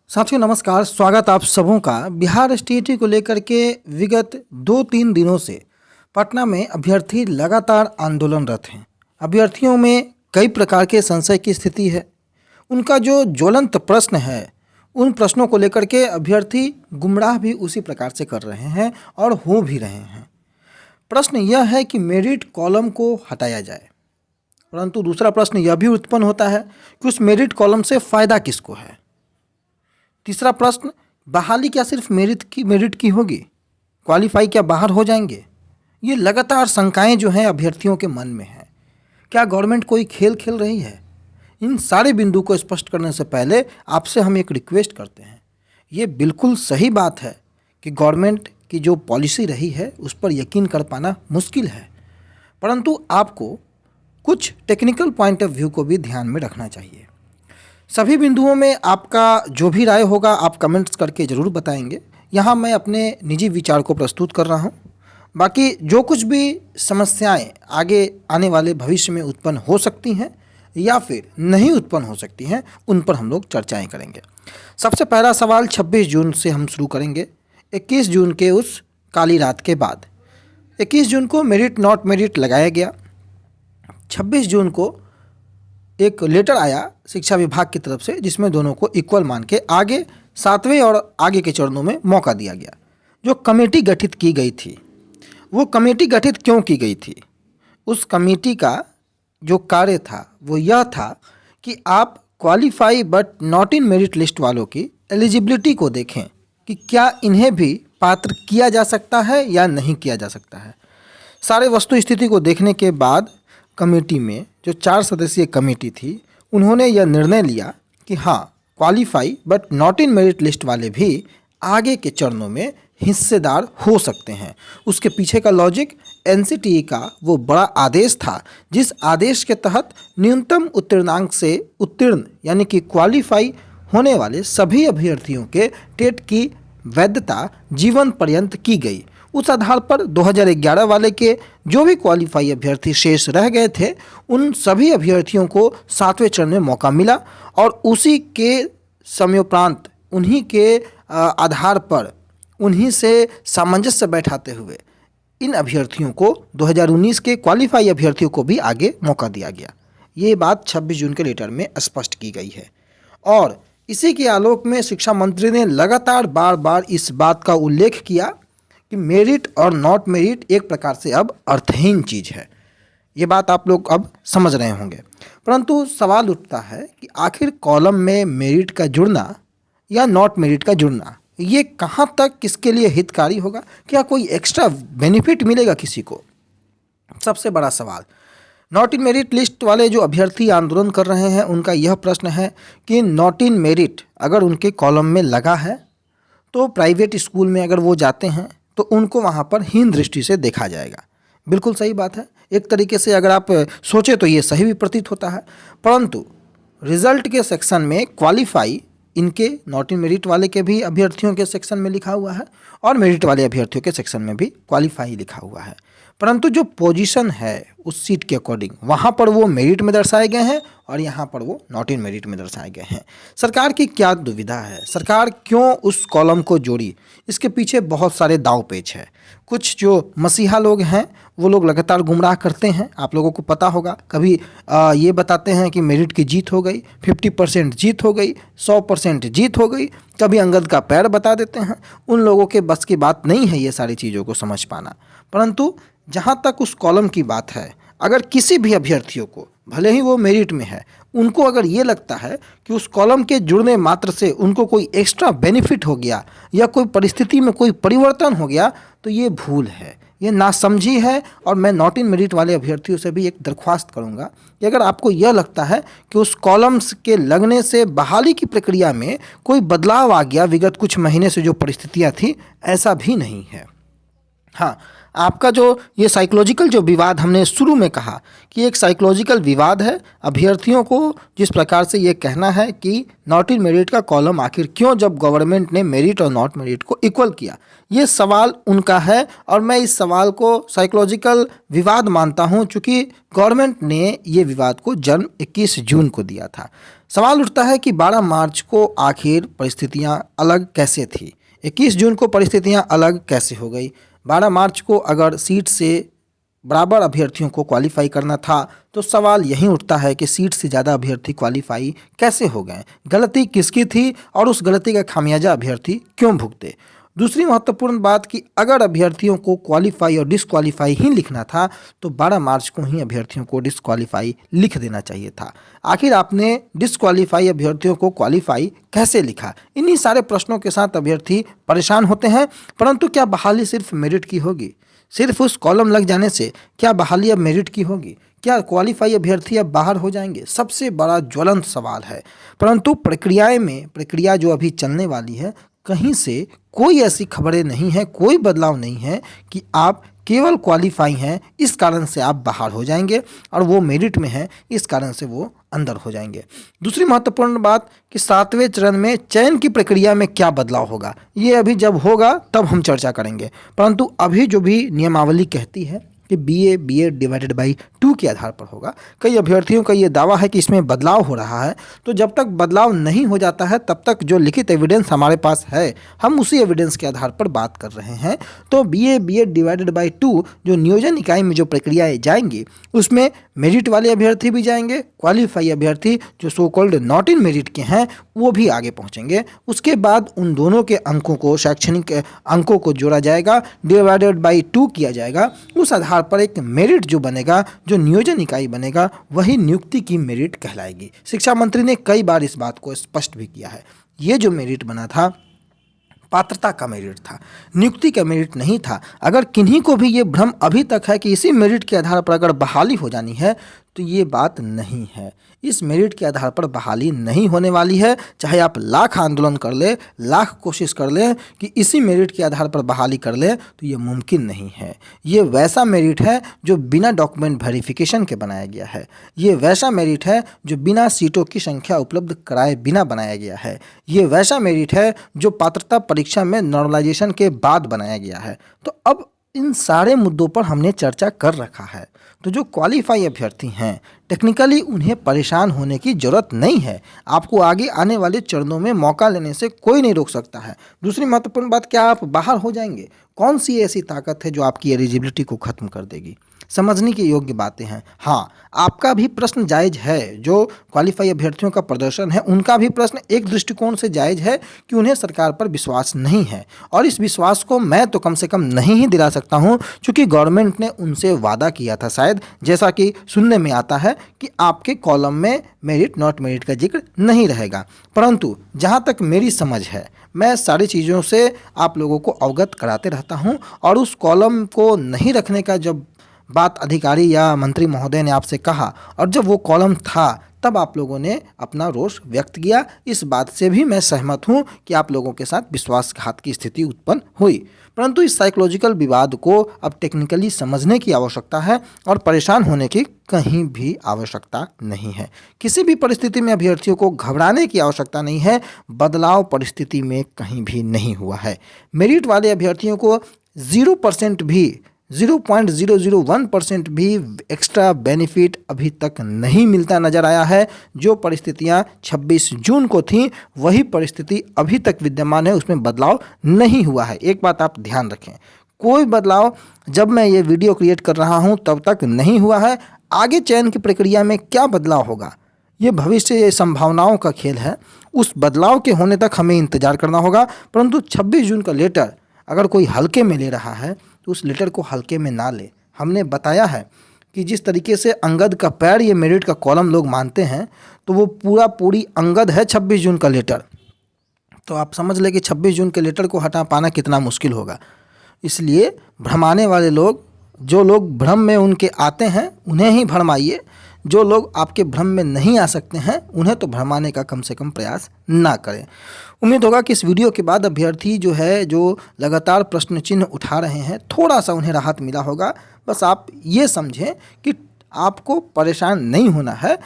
साथियों नमस्कार, स्वागत आप सबों का। बिहार एसटीईटी को लेकर के विगत 2-3 दिनों से पटना में अभ्यर्थी लगातार आंदोलनरत हैं। अभ्यर्थियों में कई प्रकार के संशय की स्थिति है। उनका जो ज्वलंत प्रश्न है, उन प्रश्नों को लेकर के अभ्यर्थी गुमराह भी उसी प्रकार से कर रहे हैं और हो भी रहे हैं। प्रश्न यह है कि मेरिट कॉलम को हटाया जाए, परंतु दूसरा प्रश्न यह भी उत्पन्न होता है कि उस मेरिट कॉलम से फ़ायदा किसको है। तीसरा प्रश्न, बहाली क्या सिर्फ मेरिट की होगी? क्वालिफाई क्या बाहर हो जाएंगे? ये लगातार शंकाएं जो हैं अभ्यर्थियों के मन में हैं। क्या गवर्नमेंट कोई खेल खेल रही है? इन सारे बिंदु को स्पष्ट करने से पहले आपसे हम एक रिक्वेस्ट करते हैं। ये बिल्कुल सही बात है कि गवर्नमेंट की जो पॉलिसी रही है उस पर यकीन कर पाना मुश्किल है, परंतु आपको कुछ टेक्निकल पॉइंट ऑफ व्यू को भी ध्यान में रखना चाहिए। सभी बिंदुओं में आपका जो भी राय होगा आप कमेंट्स करके ज़रूर बताएंगे। यहाँ मैं अपने निजी विचार को प्रस्तुत कर रहा हूँ। बाकी जो कुछ भी समस्याएं आगे आने वाले भविष्य में उत्पन्न हो सकती हैं या फिर नहीं उत्पन्न हो सकती हैं, उन पर हम लोग चर्चाएं करेंगे। सबसे पहला सवाल 26 जून से हम शुरू करेंगे। 21 जून के उस काली रात के बाद 21 जून को मेरिट नॉट मेरिट लगाया गया। 26 जून को एक लेटर आया शिक्षा विभाग की तरफ से, जिसमें दोनों को इक्वल मान के आगे 7वें और आगे के चरणों में मौका दिया गया। जो कमेटी गठित की गई थी, वो कमेटी गठित क्यों की गई थी? उस कमेटी का जो कार्य था वो यह था कि आप qualify but not in merit list वालों की एलिजिबिलिटी को देखें कि क्या इन्हें भी पात्र किया जा सकता है या नहीं किया जा सकता है। सारे वस्तु स्थिति को देखने के बाद कमेटी में जो 4 सदस्यीय कमेटी थी, उन्होंने यह निर्णय लिया कि हाँ, qualify but not in merit list वाले भी आगे के चरणों में हिस्सेदार हो सकते हैं। उसके पीछे का लॉजिक एनसीटीई का वो बड़ा आदेश था, जिस आदेश के तहत न्यूनतम उत्तीर्णांक से उत्तीर्ण यानी कि क्वालिफाई होने वाले सभी अभ्यर्थियों के टेट की वैधता जीवन पर्यंत की गई। उस आधार पर 2011 वाले के जो भी क्वालिफाई अभ्यर्थी शेष रह गए थे, उन सभी अभ्यर्थियों को 7वें चरण में मौका मिला और उसी के समयोपरांत उन्हीं के आधार पर उन्हीं से सामंजस्य बैठाते हुए इन अभ्यर्थियों को 2019 के क्वालिफाई अभ्यर्थियों को भी आगे मौका दिया गया। ये बात 26 जून के लेटर में स्पष्ट की गई है और इसी के आलोक में शिक्षा मंत्री ने लगातार बार बार इस बात का उल्लेख किया कि मेरिट और नॉट मेरिट एक प्रकार से अब अर्थहीन चीज़ है। ये बात आप लोग अब समझ रहे होंगे, परंतु सवाल उठता है कि आखिर कॉलम में मेरिट का जुड़ना या नॉट मेरिट का जुड़ना ये कहाँ तक किसके लिए हितकारी होगा? क्या कोई एक्स्ट्रा बेनिफिट मिलेगा किसी को? सबसे बड़ा सवाल, नॉट इन मेरिट लिस्ट वाले जो अभ्यर्थी आंदोलन कर रहे हैं, उनका यह प्रश्न है कि नॉट इन मेरिट अगर उनके कॉलम में लगा है तो प्राइवेट स्कूल में अगर वो जाते हैं तो उनको वहाँ पर हीन दृष्टि से देखा जाएगा। बिल्कुल सही बात है, एक तरीके से अगर आप सोचें तो ये सही भी प्रतीत होता है, परंतु रिजल्ट के सेक्शन में क्वालिफाई इनके नॉट इन मेरिट वाले के भी अभ्यर्थियों के सेक्शन में लिखा हुआ है और मेरिट वाले अभ्यर्थियों के सेक्शन में भी क्वालिफाई लिखा हुआ है, परंतु जो पोजीशन है उस सीट के अकॉर्डिंग वहाँ पर वो मेरिट में दर्शाए गए हैं और यहाँ पर वो नॉट इन मेरिट में दर्शाए गए हैं। सरकार की क्या दुविधा है? सरकार क्यों उस कॉलम को जोड़ी? इसके पीछे बहुत सारे दाव पेच है। कुछ जो मसीहा लोग हैं वो लोग लगातार गुमराह करते हैं, आप लोगों को पता होगा। कभी ये बताते हैं कि मेरिट की जीत हो गई, 50% जीत हो गई, 100% जीत हो गई, कभी अंगद का पैर बता देते हैं। उन लोगों के बस की बात नहीं है ये सारी चीज़ों को समझ पाना। परंतु जहाँ तक उस कॉलम की बात है, अगर किसी भी अभ्यर्थियों को भले ही वो मेरिट में है, उनको अगर ये लगता है कि उस कॉलम के जुड़ने मात्र से उनको कोई एक्स्ट्रा बेनिफिट हो गया या कोई परिस्थिति में कोई परिवर्तन हो गया, तो ये भूल है, ये नासमझी है। और मैं नॉट इन मेरिट वाले अभ्यर्थियों से भी एक दरख्वास्त करूंगा कि अगर आपको यह लगता है कि उस कॉलम्स के लगने से बहाली की प्रक्रिया में कोई बदलाव आ गया विगत कुछ महीने से जो परिस्थितियाँ थी, ऐसा भी नहीं है। हाँ, आपका जो ये साइकोलॉजिकल जो विवाद हमने शुरू में कहा कि एक साइकोलॉजिकल विवाद है, अभ्यर्थियों को जिस प्रकार से ये कहना है कि नॉट इन मेरिट का कॉलम आखिर क्यों, जब गवर्नमेंट ने मेरिट और नॉट मेरिट को इक्वल किया, ये सवाल उनका है और मैं इस सवाल को साइकोलॉजिकल विवाद मानता हूँ, चूँकि गवर्नमेंट ने ये विवाद को जन्म 21 जून को दिया था। सवाल उठता है कि 12 मार्च को आखिर परिस्थितियां अलग कैसे थी, 21 जून को परिस्थितियां अलग कैसे हो गई। 12 मार्च को अगर सीट से बराबर अभ्यर्थियों को क्वालिफाई करना था तो सवाल यही उठता है कि सीट से ज़्यादा अभ्यर्थी क्वालिफाई कैसे हो गए, गलती किसकी थी और उस गलती का खामियाजा अभ्यर्थी क्यों भुगते। दूसरी महत्वपूर्ण बात कि अगर अभ्यर्थियों को क्वालिफाई और डिसक्वालीफाई ही लिखना था तो 12 मार्च को ही अभ्यर्थियों को डिसक्वालीफाई लिख देना चाहिए था। आखिर आपने डिसक्वालीफाई अभ्यर्थियों को क्वालिफाई कैसे लिखा? इन्हीं सारे प्रश्नों के साथ अभ्यर्थी परेशान होते हैं। परंतु क्या बहाली सिर्फ मेरिट की होगी? सिर्फ उस कॉलम लग जाने से क्या बहाली अब मेरिट की होगी? क्या क्वालिफाई अभ्यर्थी अब बाहर हो जाएंगे? सबसे बड़ा ज्वलंत सवाल है। परंतु प्रक्रिया जो अभी चलने वाली है, कहीं से कोई ऐसी खबरें नहीं है, कोई बदलाव नहीं है कि आप केवल क्वालिफाई हैं इस कारण से आप बाहर हो जाएंगे और वो मेरिट में हैं इस कारण से वो अंदर हो जाएंगे। दूसरी महत्वपूर्ण बात कि 7वें चरण में चयन की प्रक्रिया में क्या बदलाव होगा, ये अभी जब होगा तब हम चर्चा करेंगे। परंतु अभी जो भी नियमावली कहती है कि बीए डिवाइडेड बाई 2 के आधार पर होगा। कई अभ्यर्थियों का ये दावा है कि इसमें बदलाव हो रहा है, तो जब तक बदलाव नहीं हो जाता है तब तक जो लिखित एविडेंस हमारे पास है हम उसी एविडेंस के आधार पर बात कर रहे हैं। तो बीए डिवाइडेड बाई 2 जो नियोजन इकाई में जो प्रक्रियाएँ जाएंगी उसमें मेरिट वाले अभ्यर्थी भी जाएंगे, क्वालिफाई अभ्यर्थी जो so called not in merit के हैं वो भी आगे पहुंचेंगे। उसके बाद उन दोनों के अंकों को, शैक्षणिक अंकों को जोड़ा जाएगा, डिवाइडेड बाई 2 किया जाएगा। उस आधार पर एक मेरिट जो बनेगा, जो नियोजन इकाई बनेगा, वही नियुक्ति की मेरिट कहलाएगी। शिक्षा मंत्री ने कई बार इस बात को स्पष्ट भी किया है। ये जो मेरिट बना था पात्रता का मेरिट था, नियुक्ति का मेरिट नहीं था। अगर किन्हीं को भी ये भ्रम अभी तक है कि इसी मेरिट के आधार पर अगर बहाली हो जानी है तो ये बात नहीं है। इस मेरिट के आधार पर बहाली नहीं होने वाली है। चाहे आप लाख आंदोलन कर ले, लाख कोशिश कर ले कि इसी मेरिट के आधार पर बहाली कर ले, तो ये मुमकिन नहीं है। ये वैसा मेरिट है जो बिना डॉक्यूमेंट वेरिफिकेशन के बनाया गया है। ये वैसा मेरिट है जो बिना सीटों की संख्या उपलब्ध कराए बिना बनाया गया है। ये वैसा मेरिट है जो पात्रता परीक्षा में नॉर्मलाइजेशन के बाद बनाया गया है। तो अब इन सारे मुद्दों पर हमने चर्चा कर रखा है। तो जो क्वालिफाई अभ्यर्थी हैं टेक्निकली उन्हें परेशान होने की ज़रूरत नहीं है। आपको आगे आने वाले चरणों में मौका लेने से कोई नहीं रोक सकता है। दूसरी महत्वपूर्ण बात, क्या आप बाहर हो जाएंगे? कौन सी ऐसी ताकत है जो आपकी एलिजिबिलिटी को ख़त्म कर देगी? समझने की योग्य बातें हैं। हाँ, आपका भी प्रश्न जायज़ है। जो क्वालिफाई अभ्यर्थियों का प्रदर्शन है उनका भी प्रश्न एक दृष्टिकोण से जायज़ है कि उन्हें सरकार पर विश्वास नहीं है, और इस विश्वास को मैं तो कम से कम नहीं ही दिला सकता हूं, क्योंकि गवर्नमेंट ने उनसे वादा किया था शायद, जैसा कि सुनने में आता है कि आपके कॉलम में मेरिट नॉट मेरिट का जिक्र नहीं रहेगा। परंतु जहाँ तक मेरी समझ है, मैं सारी चीज़ों से आप लोगों को अवगत कराते रहता हूँ, और उस कॉलम को नहीं रखने का जब बात अधिकारी या मंत्री महोदय ने आपसे कहा और जब वो कॉलम था तब आप लोगों ने अपना रोष व्यक्त किया। इस बात से भी मैं सहमत हूं कि आप लोगों के साथ विश्वासघात की स्थिति उत्पन्न हुई। परंतु इस साइकोलॉजिकल विवाद को अब टेक्निकली समझने की आवश्यकता है और परेशान होने की कहीं भी आवश्यकता नहीं है। किसी भी परिस्थिति में अभ्यर्थियों को घबराने की आवश्यकता नहीं है। बदलाव परिस्थिति में कहीं भी नहीं हुआ है। मेरिट वाले अभ्यर्थियों को 0% भी 0.001% भी एक्स्ट्रा बेनिफिट अभी तक नहीं मिलता नजर आया है। जो परिस्थितियां 26 जून को थीं वही परिस्थिति अभी तक विद्यमान है, उसमें बदलाव नहीं हुआ है। एक बात आप ध्यान रखें, कोई बदलाव जब मैं ये वीडियो क्रिएट कर रहा हूँ तब तक नहीं हुआ है। आगे चयन की प्रक्रिया में क्या बदलाव होगा, ये भविष्य, ये संभावनाओं का खेल है। उस बदलाव के होने तक हमें इंतजार करना होगा। परंतु 26 जून का लेटर अगर कोई हल्के में ले रहा है तो उस लेटर को हल्के में ना ले। हमने बताया है कि जिस तरीके से अंगद का पैर ये मेरिट का कॉलम लोग मानते हैं, तो वो पूरी अंगद है 26 जून का लेटर। तो आप समझ लें कि 26 जून के लेटर को हटा पाना कितना मुश्किल होगा। इसलिए भ्रमाने वाले लोग, जो लोग भ्रम में उनके आते हैं उन्हें ही भरमाइए। जो लोग आपके भ्रम में नहीं आ सकते हैं उन्हें तो भरमाने का कम से कम प्रयास ना करें। उम्मीद होगा कि इस वीडियो के बाद अभ्यर्थी जो लगातार प्रश्न चिन्ह उठा रहे हैं, थोड़ा सा उन्हें राहत मिला होगा। बस आप ये समझें कि आपको परेशान नहीं होना है,